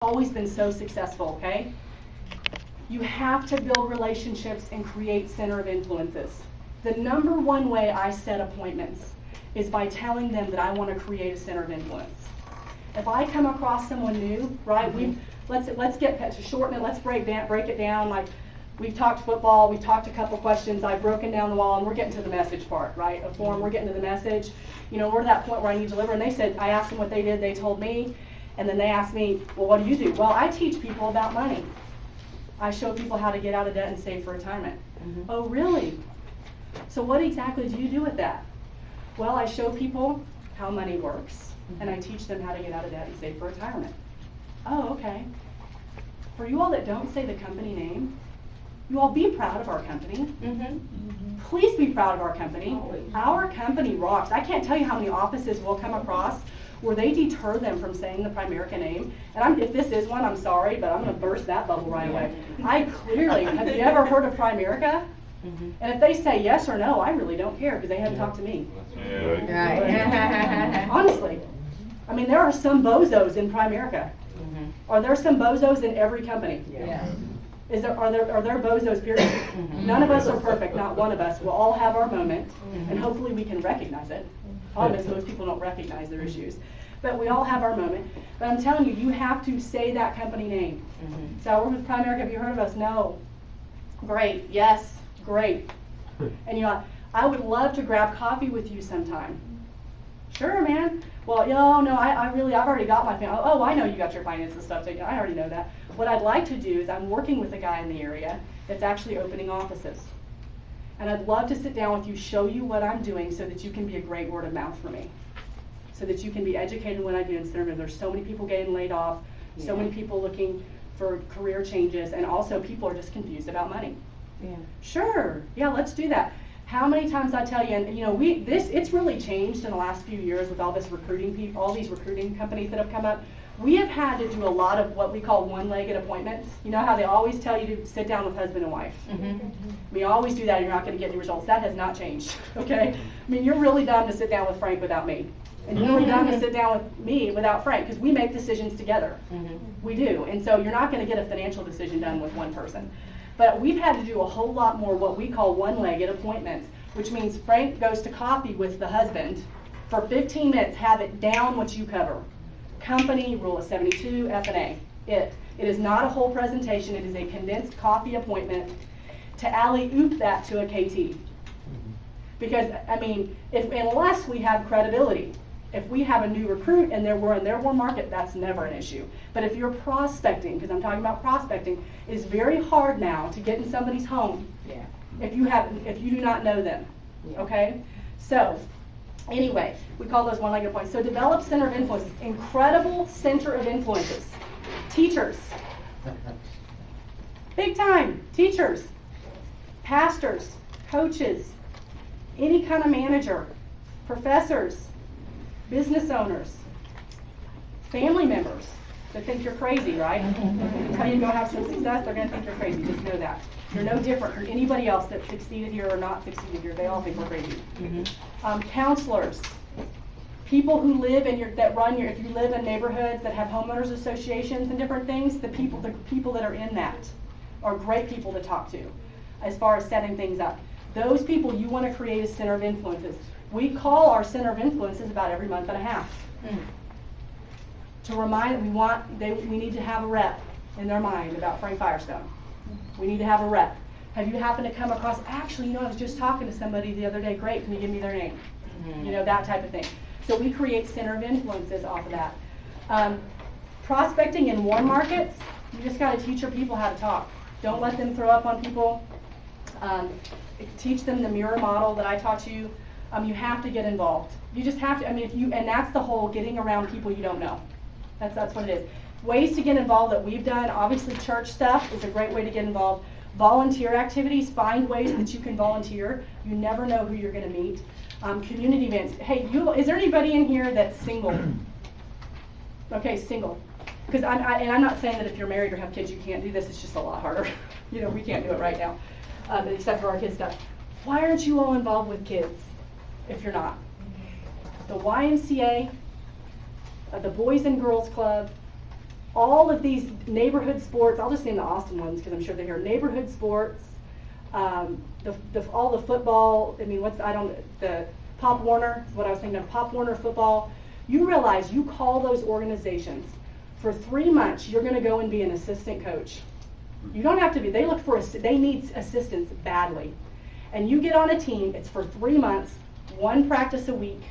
always been so successful, okay? You have to build relationships and create center of influences. The number one way I set appointments is by telling them that I want to create a center of influence. If I come across someone new, right, let's get to shorten it, let's break it down. Like, we've talked football, we've talked a couple questions, I've broken down the wall, and we're getting to the message part, right? A form, we're getting to the message. You know, we're to that point where I need to deliver. And they said, I asked them what they did, they told me, and then they asked me, well, what do you do? Well, I teach people about money. I show people how to get out of debt and save for retirement. Oh, really? So what exactly do you do with that? Well, I show people how money works, and I teach them how to get out of debt and save for retirement. Oh, okay. For you all that don't say the company name, you all be proud of our company. Please be proud of our company. Our company rocks. I can't tell you how many offices we'll come across where they deter them from saying the Primerica name. And if this is one, I'm sorry, but I'm going to burst that bubble right away. Have you ever heard of Primerica? And if they say yes or no, I really don't care because they haven't talked to me. Right. Honestly. I mean, there are some bozos in Primerica. Are there some bozos in every company? Yeah. Are there bozos, period? None of us are perfect, not one of us. We'll all have our moment, and hopefully we can recognize it. Problem is, most people don't recognize their issues. But we all have our moment. But I'm telling you, you have to say that company name. So I work with Primerica. Have you heard of us? No. Great. Yes. Great. And you're like, I would love to grab coffee with you sometime. Sure, man. Well, no, I've already got my family. Oh, I know you got your finances stuff taken. I already know that. What I'd like to do is I'm working with a guy in the area that's actually opening offices. And I'd love to sit down with you, show you what I'm doing so that you can be a great word of mouth for me. So that you can be educated in what I do instead of there's so many people getting laid off, so many people looking for career changes, and also people are just confused about money. Yeah. Sure, yeah, let's do that. How many times I tell you, and you know, it's really changed in the last few years with all this recruiting all these recruiting companies that have come up. We have had to do a lot of what we call one-legged appointments. You know how they always tell you to sit down with husband and wife? We always do that and you're not going to get any results. That has not changed, okay? I mean, you're really dumb to sit down with Frank without me. And you're really dumb to sit down with me without Frank, because we make decisions together. We do. And so you're not going to get a financial decision done with one person. But we've had to do a whole lot more what we call one-legged appointments, which means Frank goes to coffee with the husband for 15 minutes, have it down what you cover. Company, rule of 72, F&A. It is not a whole presentation. It is a condensed coffee appointment to alley-oop that to a KT. Because, I mean, unless we have credibility, if we have a new recruit and we're in their warm market, that's never an issue. But if you're prospecting, because I'm talking about prospecting, it's very hard now to get in somebody's home if you do not know them. Okay? So, anyway, we call those one-legged points. So develop center of influence, incredible center of influences. Teachers, big time, teachers, pastors, coaches, any kind of manager, professors, business owners, family members that think you're crazy, right? Tell you to go have some success, they're going to think you're crazy. Just know that. You're no different from anybody else that succeeded here or not succeeded here. They all think we're crazy. Counselors, people who live if you live in neighborhoods that have homeowners associations and different things, the people that are in that are great people to talk to as far as setting things up. Those people you want to create a center of influences. We call our center of influences about every month and a half. To remind we need to have a rep in their mind about Frank Firestone. We need to have a rep. Have you happened to come across, actually, I was just talking to somebody the other day, great, can you give me their name? That type of thing. So we create center of influences off of that. Prospecting in warm markets, you just got to teach your people how to talk. Don't let them throw up on people. Teach them the mirror model that I taught you. You have to get involved. You just have to, and that's the whole getting around people you don't know. That's what it is. Ways to get involved that we've done, obviously church stuff is a great way to get involved. Volunteer activities, find ways that you can volunteer. You never know who you're going to meet. Community events. Hey, is there anybody in here that's single? Okay, single. Because I'm not saying that if you're married or have kids you can't do this, it's just a lot harder. We can't do it right now, except for our kids stuff. Why aren't you all involved with kids if you're not? The YMCA, the Boys and Girls Club, all of these neighborhood sports, I'll just name the Austin ones because I'm sure they're here. Neighborhood sports, all the football, the Pop Warner is what I was thinking of, Pop Warner football. You realize you call those organizations, for 3 months you're going to go and be an assistant coach. You don't have to be, they need assistance badly. And you get on a team, it's for 3 months, 1 practice a week,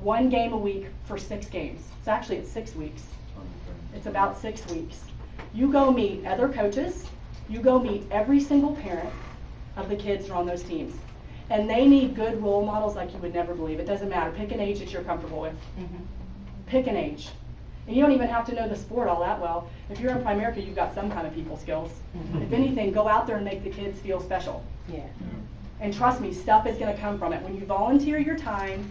1 game a week for 6 games. It's 6 weeks. It's about 6 weeks. You go meet other coaches, you go meet every single parent of the kids who are on those teams. And they need good role models like you would never believe. It doesn't matter. Pick an age that you're comfortable with. Pick an age. And you don't even have to know the sport all that well. If you're in Primerica, you've got some kind of people skills. If anything, go out there and make the kids feel special. Yeah. And trust me, stuff is going to come from it. When you volunteer your time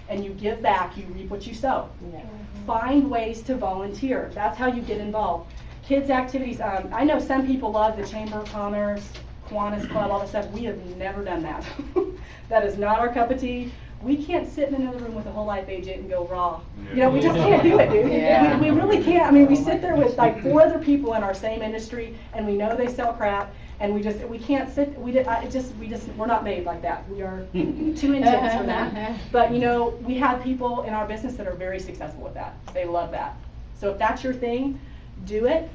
and you give back, you reap what you sow. Yeah. Find ways to volunteer. That's how you get involved. Kids activities, I know some people love the Chamber of Commerce, Kiwanis Club, all that stuff. We have never done that. That is not our cup of tea. We can't sit in another room with a whole life agent and go raw. We just can't do it, dude. Yeah. We really can't. I mean, we sit there with like 4 other people in our same industry, and we know they sell crap, and we can't sit. We're not made like that. We are too intense for that. But we have people in our business that are very successful with that. They love that. So if that's your thing, do it.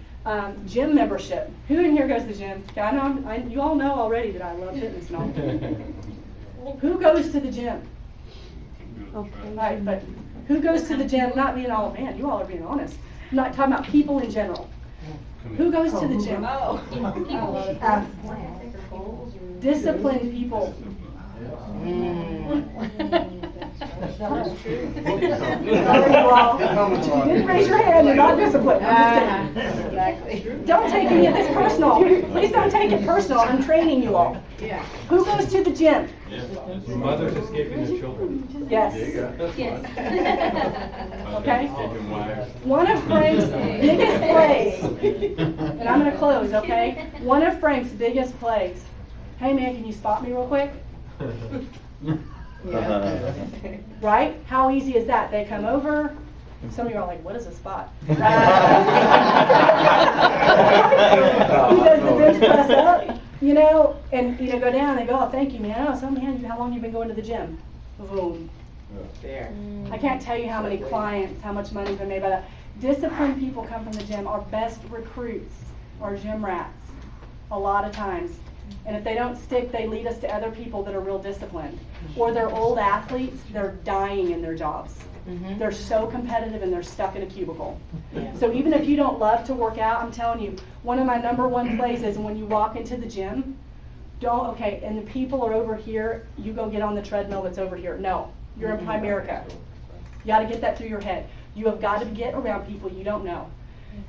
Gym membership. Who in here goes to the gym? I know. You all know already that I love fitness and all. Who goes to the gym? Okay. Right, but who goes to the gym? Not being all, man, you all are being honest. I'm not talking about people in general. Who goes to the gym? Disciplined people. You didn't raise your hand, you're not disciplined. I'm just kidding. Exactly. Don't take any of this personal. Please don't take it personal. I'm training you all. Yeah. Who goes to the gym? Mothers escaping the children. Yes. Yes. Okay? One of Frank's biggest plays, and I'm going to close, okay? One of Frank's biggest plays. Hey man, can you spot me real quick? Right? How easy is that? They come over. Some of you are like, what is a spot? He does the bench press up, and go down and they go, oh, thank you, man. Oh, so man, how long you been going to the gym? Boom. There. I can't tell you how many clients, how much money's been made by that. Disciplined people come from the gym. Our best recruits are gym rats, a lot of times. And if they don't stick, they lead us to other people that are real disciplined. Or they're old athletes, they're dying in their jobs. They're so competitive and they're stuck in a cubicle. So even if you don't love to work out, I'm telling you, one of my #1 plays is when you walk into the gym, and the people are over here, you go get on the treadmill that's over here. No, you're in Primerica. You got to get that through your head. You have got to get around people you don't know.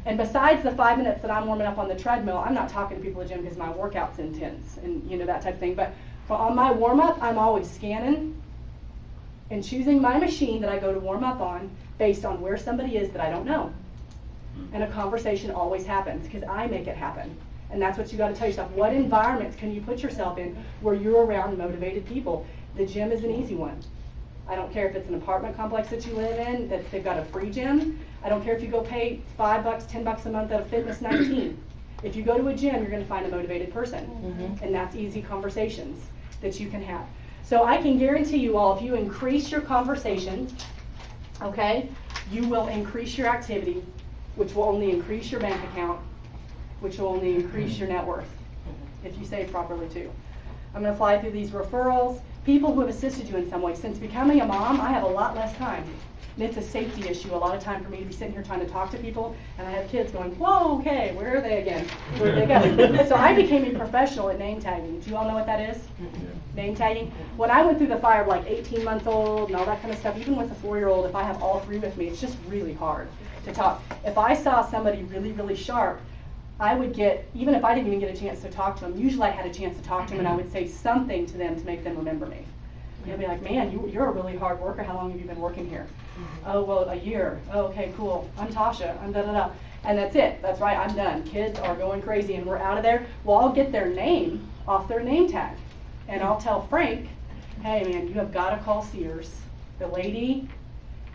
And besides the 5 minutes that I'm warming up on the treadmill, I'm not talking to people at the gym because my workout's intense and that type of thing. But on my warm up, I'm always scanning and choosing my machine that I go to warm up on based on where somebody is that I don't know. And a conversation always happens because I make it happen. And that's what you got to tell yourself. What environments can you put yourself in where you're around motivated people? The gym is an easy one. I don't care if it's an apartment complex that you live in, that they've got a free gym. I don't care if you go pay $5, $10 a month at a Fitness 19. If you go to a gym, you're going to find a motivated person. And that's easy conversations that you can have. So I can guarantee you all, if you increase your conversation, okay, you will increase your activity, which will only increase your bank account, which will only increase your net worth, if you save properly too. I'm going to fly through these referrals. People who have assisted you in some way. Since becoming a mom, I have a lot less time. And it's a safety issue, a lot of time for me to be sitting here trying to talk to people, and I have kids going, whoa, okay, where are they again? Where did they go? So I became a professional at name tagging. Do you all know what that is? Name tagging? When I went through the fire of like 18-month-old and all that kind of stuff, even with a 4-year-old, if I have all 3 with me, it's just really hard to talk. If I saw somebody really, really sharp, I would get, even if I didn't even get a chance to talk to them, usually I had a chance to talk to them and I would say something to them to make them remember me. They'd be like, man, you're a really hard worker. How long have you been working here? Oh, well, a year. Oh, okay, cool. I'm Tasha. I'm da-da-da. And that's it. That's right. I'm done. Kids are going crazy and we're out of there. Well, I'll get their name off their name tag. And I'll tell Frank, hey, man, you have got to call Sears. The lady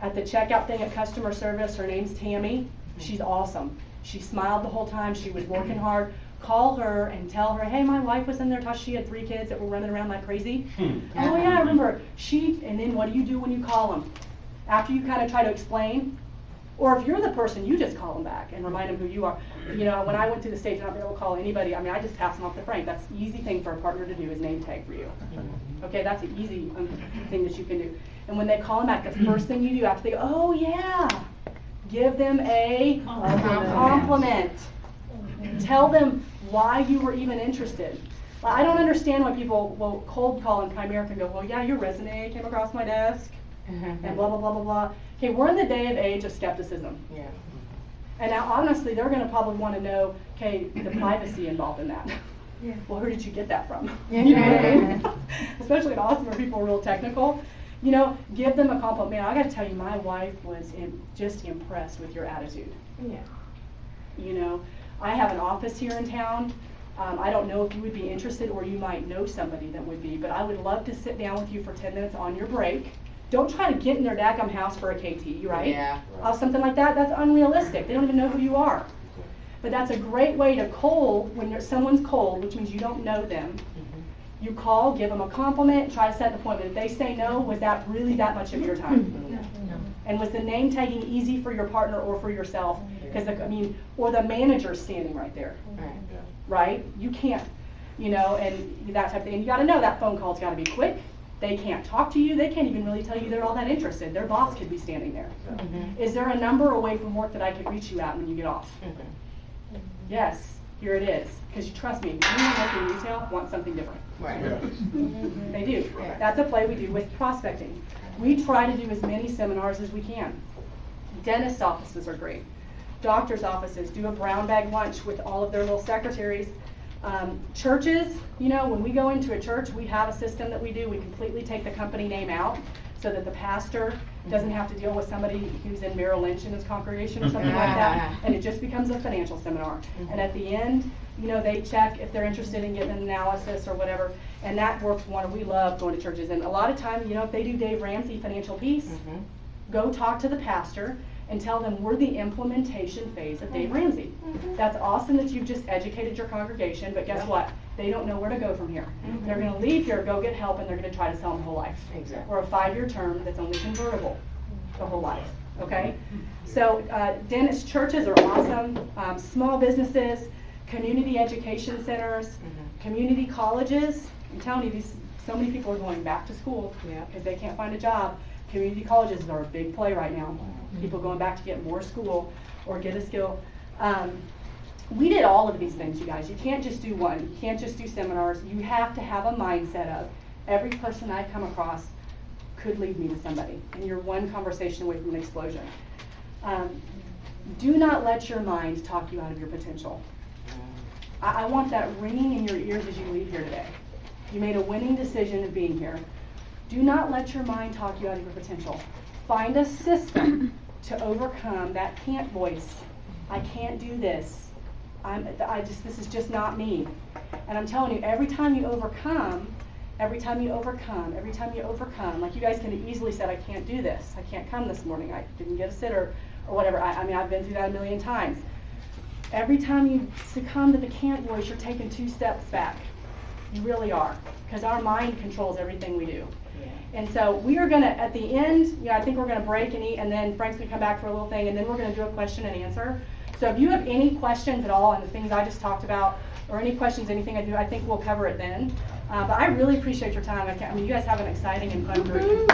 at the checkout thing at customer service, her name's Tammy. She's awesome. She smiled the whole time. She was working hard. Call her and tell her, hey, my wife was in there. She had 3 kids that were running around like crazy. Oh yeah, I remember. And then what do you do when you call them? After you kind of try to explain, or if you're the person, you just call them back and remind them who you are. You know, when I went to the States, and not be able to call anybody, I mean, I just pass them off to Frank. That's the easy thing for a partner to do is name tag for you. Okay, that's an easy thing that you can do. And when they call them back, the first thing you do after they go, oh yeah, give them a compliment. Tell them why you were even interested. I don't understand why people will cold call in Primerica and go, well, yeah, your resume came across my desk, and blah, blah, blah, blah, blah. Okay, we're in the day of age of skepticism. Yeah. And now, honestly, they're going to probably want to know, okay, the privacy involved in that. Yeah. Well, who did you get that from? You know what I mean? Especially in Austin where people are real technical. You know, give them a compliment. Man, I got to tell you, my wife was just impressed with your attitude. Yeah. You know, I have an office here in town. I don't know if you would be interested, or you might know somebody that would be, but I would love to sit down with you for 10 minutes on your break. Don't try to get in their daggum house for a KT, right? Yeah. Something like that, that's unrealistic. They don't even know who you are. But that's a great way to cold when someone's cold, which means you don't know them. You call, give them a compliment, try to set an appointment. If they say no, was that really that much of your time? No. And was the name tagging easy for your partner or for yourself? Because or the manager's standing right there, right? You can't, you know, and that type of thing. And you got to know that phone call's got to be quick. They can't talk to you. They can't even really tell you they're all that interested. Their boss could be standing there. Is there a number away from work that I could reach you at when you get off? Yes, here it is. Because you trust me, anyone working in retail wants something different. Right. They do. Yeah. That's a play we do with prospecting. We try to do as many seminars as we can. Dentist offices are great. Doctor's offices do a brown bag lunch with all of their little secretaries. Churches, you know, when we go into a church, we have a system that we do. We completely take the company name out so that the pastor doesn't have to deal with somebody who's in Merrill Lynch in his congregation or something like that. And it just becomes a financial seminar. And at the end, you know, they check if they're interested in getting an analysis or whatever. And that works wonderful. We love going to churches. And a lot of times, you know, if they do Dave Ramsey Financial Peace, go talk to the pastor and tell them we're the implementation phase of Dave Ramsey. That's awesome that you've just educated your congregation, but guess what? They don't know where to go from here. They're going to leave here, go get help, and they're going to try to sell them whole life. Exactly. Or a 5-year term that's only convertible the whole life. Okay? So dentist churches are awesome. Small businesses, community education centers, community colleges. I'm telling you, so many people are going back to school because they can't find a job. Community colleges are a big play right now. People going back to get more school or get a skill. We did all of these things, you guys. You can't just do one. You can't just do seminars. You have to have a mindset of every person I come across could lead me to somebody. And you're one conversation away from an explosion. Do not let your mind talk you out of your potential. I want that ringing in your ears as you leave here today. You made a winning decision of being here. Do not let your mind talk you out of your potential. Find a system to overcome that can't voice. I can't do this. This is just not me. And I'm telling you, every time you overcome, like you guys can easily say, I can't do this. I can't come this morning. I didn't get a sitter or whatever. I mean, I've been through that a million times. Every time you succumb to the can't voice, you're taking 2 steps back. You really are. Because our mind controls everything we do. And so we are going to, at the end, you know, I think we're going to break and eat, and then Frank's going to come back for a little thing, and then we're going to do a question and answer. So if you have any questions at all on the things I just talked about, or any questions, anything I do, I think we'll cover it then. But I really appreciate your time. I mean, you guys have an exciting and fun group.